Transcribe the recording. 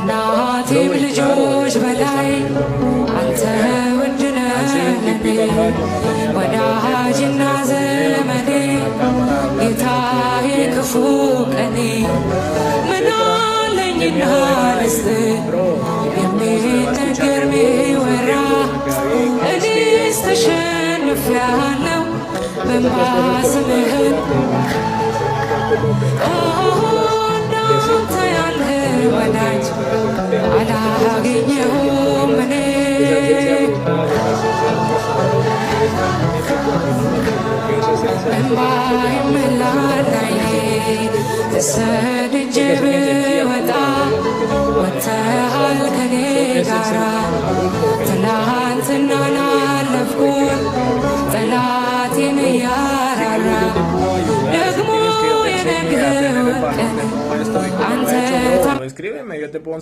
ከእናቴም ልጆች በላይ አንተ ውድ ነህ ለኔ ወዳጅና ዘመዴ ጌታዬ ክፉ ቀኔ ምን አለኝና ልስጥህ የሚነገር ሚወራ እኔስ ተሸንፌአለሁ በእንባ ስምህን እንዳንተ ያለ ወዳጅ አላገኘሁም እኔ እንባ ይሞላል ዓይኔ ተሰድጄ ብወጣ ወጥተሃል ከኔ ጋራ ትናንትናን አለፍኩት ጠላቴን እያራራ ደግሞ የነገውን ቀን አንተ